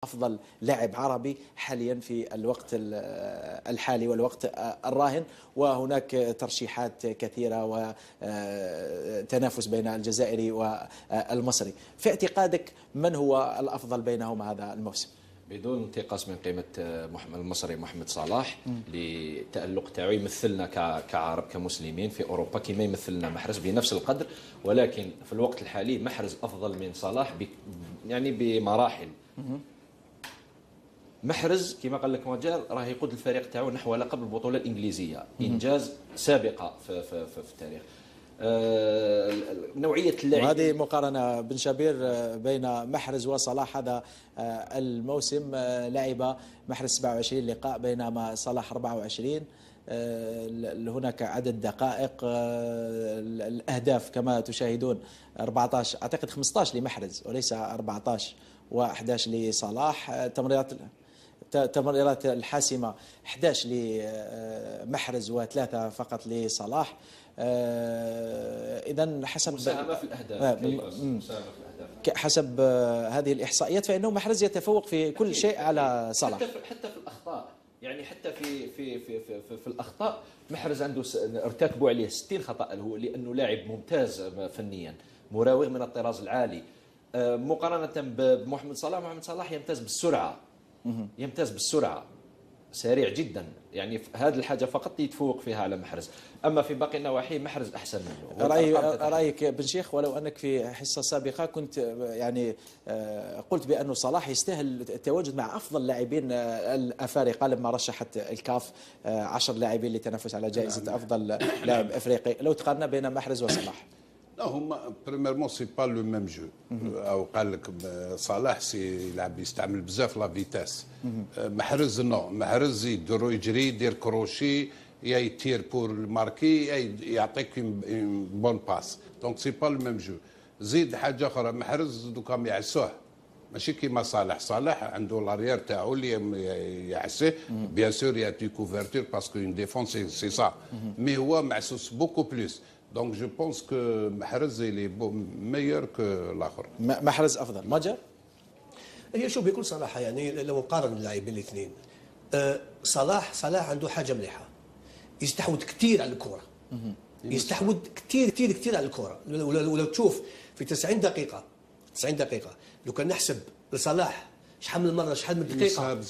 أفضل لاعب عربي حاليا في الوقت الحالي والوقت الراهن، وهناك ترشيحات كثيرة وتنافس بين الجزائري والمصري. في اعتقادك من هو الأفضل بينهم هذا الموسم؟ بدون انتقاص من قيمة المصري محمد صلاح للتألق تاعو، يمثلنا كعرب كمسلمين في أوروبا كما يمثلنا محرز بنفس القدر، ولكن في الوقت الحالي محرز أفضل من صلاح يعني بمراحل. محرز كما قال لك مجال راه يقود الفريق تاعو نحو لقب البطولة الإنجليزية، إنجاز سابقة في التاريخ. نوعية اللاعب، وهذه مقارنة بن شبير بين محرز وصلاح. هذا الموسم لعب محرز 27 لقاء بينما صلاح 24. هناك عدد دقائق، الأهداف كما تشاهدون 14 أعتقد 15 لمحرز وليس 14 و11 لصلاح. التمريرات الحاسمة 11 لمحرز وثلاثة فقط لصلاح. إذا حسب مساهمة في الأهداف، حسب هذه الإحصائيات فإنه محرز يتفوق في كل شيء على صلاح، حتى في الأخطاء. يعني حتى في الأخطاء محرز عنده ارتكبوا عليه 60 خطأ له، لأنه لاعب ممتاز فنيا، مراوغ من الطراز العالي. مقارنة بمحمد صلاح، محمد صلاح يمتاز بالسرعة، سريع جدا. يعني هذه الحاجة فقط يتفوق فيها على محرز، أما في باقي النواحي محرز أحسن منه. رأيك بن شيخ، ولو أنك في حصة سابقة كنت يعني قلت بأنه صلاح يستاهل التواجد مع أفضل لاعبين الأفارقة لما رشحت الكاف 10 لاعبين للتنافس على جائزة أفضل لاعب أفريقي، لو تقارنا بين محرز وصلاح. لا هما بريميرمون سي با لو ميم جو. او قال لك صلاح يلعب يستعمل بزاف لا فيتاس. محرز نو، محرز يجري يدير كروشي، يا يتير بور ماركي، يعطيك بون باس. دونك سي با لو ميم جو. زيد حاجه اخرى، محرز دوكا يعسوه ماشي كيما صلاح. صلاح عنده لاريير تاعو اللي يعسيه، بيان سور يا تي كوفرتور باسكو اون ديفونس سي سا، مي هو معسوس بوكو بلوس. دونك جو بونس كو محرز اللي ميور كو الاخر. محرز افضل. ماجر هي شوف بكل صراحه، يعني لو نقارن اللاعبين الاثنين، صلاح عنده حاجه مليحه، يستحوذ كثير على الكره، يستحوذ كثير على الكره. ولو تشوف في 90 دقيقه لو كان نحسب لصلاح شحال من مره، شحال من دقيقه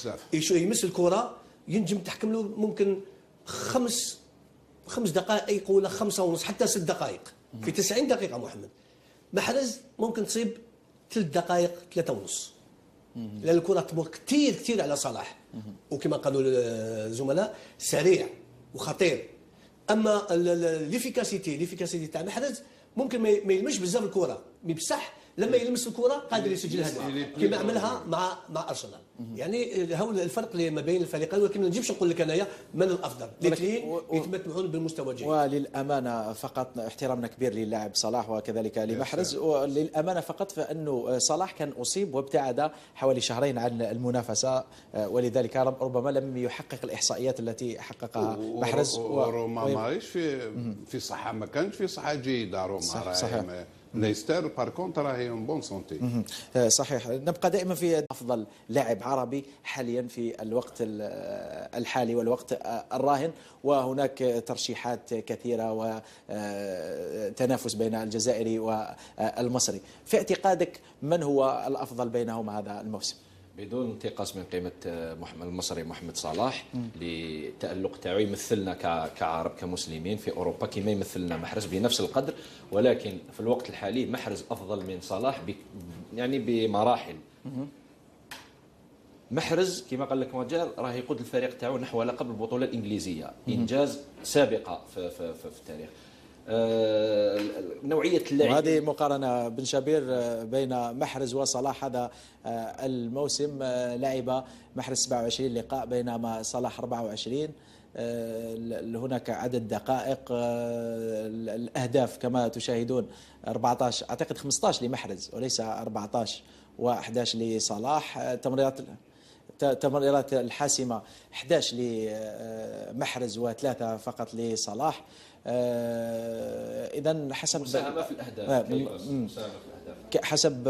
يمس الكره، ينجم تحكم له ممكن خمس دقائق ولا 5 ونص حتى 6 دقائق في 90 دقيقة. محمد محرز ممكن تصيب 3 دقائق 3 ونص، لأن الكرة تمر كثير على صلاح، وكما قالوا الزملاء سريع وخطير. أما ليفيكاسيتي تاع محرز ممكن ما يلمش بزاف الكرة، مي بصح لما يلمس الكرة قادر يسجل هدف كما عملها مع ارسنال. يعني هو الفرق اللي ما بين الفريقين، ولكن ما نجيبش نقول لك انايا من الافضل، الاثنين يتمتعون بالمستوى الجيد. وللامانه فقط احترامنا كبير للاعب صلاح وكذلك لمحرز، وللامانه فقط فانه صلاح كان اصيب وابتعد حوالي شهرين عن المنافسه، ولذلك ربما لم يحقق الاحصائيات التي حققها محرز. وروما ماهيش في صحه، ما كانش في صحه جيده روما. صحيح. ليستر بار كونتر راهي اون بون سونتي. صحيح. نبقى دائما في افضل لاعب عربي حاليا في الوقت الحالي والوقت الراهن، وهناك ترشيحات كثيره وتنافس بين الجزائري والمصري. في اعتقادك من هو الافضل بينهم هذا الموسم؟ بدون انتقاص من قيمة المصري محمد صلاح للتألق تاعو، يمثلنا كعرب كمسلمين في أوروبا كما يمثلنا محرز بنفس القدر، ولكن في الوقت الحالي محرز أفضل من صلاح يعني بمراحل. محرز كما قال لك مجال راه يقود الفريق تاعو نحو لقب البطولة الإنجليزية، إنجاز سابقة في التاريخ. نوعية اللاعب، وهذه مقارنة بن شبير بين محرز وصلاح. هذا الموسم لعب محرز 27 لقاء بينما صلاح 24. هناك عدد دقائق، الأهداف كما تشاهدون 14 أعتقد 15 لمحرز وليس 14 و11 لصلاح. التمريرات الحاسمة 11 لمحرز وثلاثة فقط لصلاح. إذا حسب مساهمة في الأهداف، حسب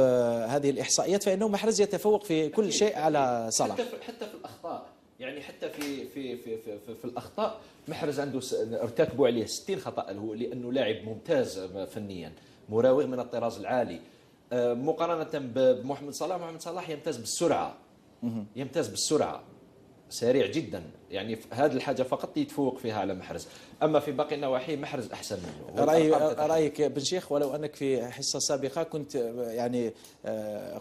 هذه الإحصائيات فإنه محرز يتفوق في كل شيء على صلاح. حتى في الأخطاء، يعني حتى في الأخطاء محرز عنده ارتكبوا عليه 60 خطأ هو، لأنه لاعب ممتاز فنيا، مراوغ من الطراز العالي، مقارنة بمحمد صلاح. محمد صلاح يمتاز بالسرعة، سريع جدا، يعني هذه الحاجة فقط يتفوق فيها على محرز. أما في باقي النواحي محرز أحسن منه. رأيك بن شيخ، ولو أنك في حصة سابقة كنت يعني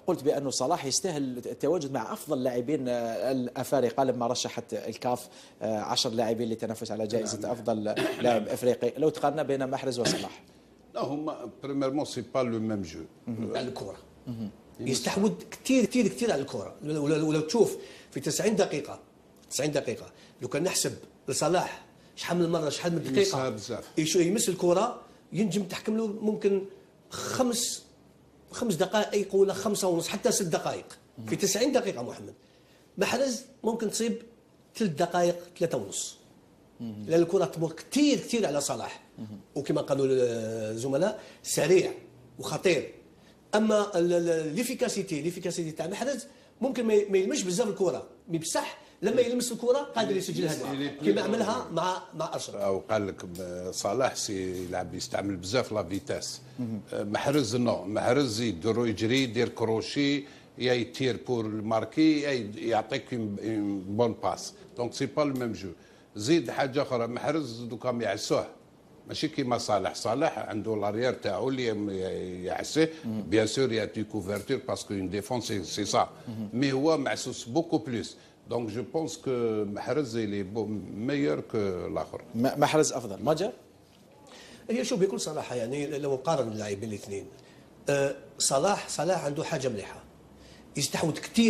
قلت بأنه صلاح يستاهل التواجد مع أفضل لاعبين الأفارقة لما رشحت الكاف 10 لاعبين للتنافس على جائزة أفضل لاعب أفريقي، لو تقارنا بين محرز وصلاح. لا هما بريميرمون سي با لو ميم جو. على الكرة يستحوذ كثير كثير كثير على الكرة. ولو تشوف في 90 دقيقة لو كان نحسب لصلاح شحال من مرة شحال من دقيقة يمس الكرة، ينجم تحكم له ممكن خمس دقائق ولا 5 ونص حتى 6 دقائق في 90 دقيقة. محرز ممكن تصيب 3 دقائق 3 ونص، لأن الكرة تمر كثير كثير على صلاح، وكما قالوا الزملاء سريع وخطير. اما ليفيكاسيتي تاع محرز ممكن ما يلمش بزاف الكرة، مي بصح لما يلمس الكرة قادر يسجل هدف كما عملها مع اشرف. او قال لك صلاح يلعب يستعمل بزاف لا فيتاس. محرز محرز يجري يدير كروشي، يا يتير بور ماركي، يعطيك بون باس. دونك سي با لو ميم جو. زيد حاجه اخرى، محرز دوكا يعسوه ماشي كيما صلاح عنده لاريير تاعو اللي يعسيه. بيان سور يا تي كوفرتور باسكو اون ديفونس سي سا، مي هو معسوس بوكو بلوس. دونك جو بونس كو محرز لي ميور كو الاخر. محرز افضل. ماجر هي شو بكل صراحه، يعني لو نقارن اللاعبين الاثنين، صلاح عنده حاجه مليحه، يستحوذ كثير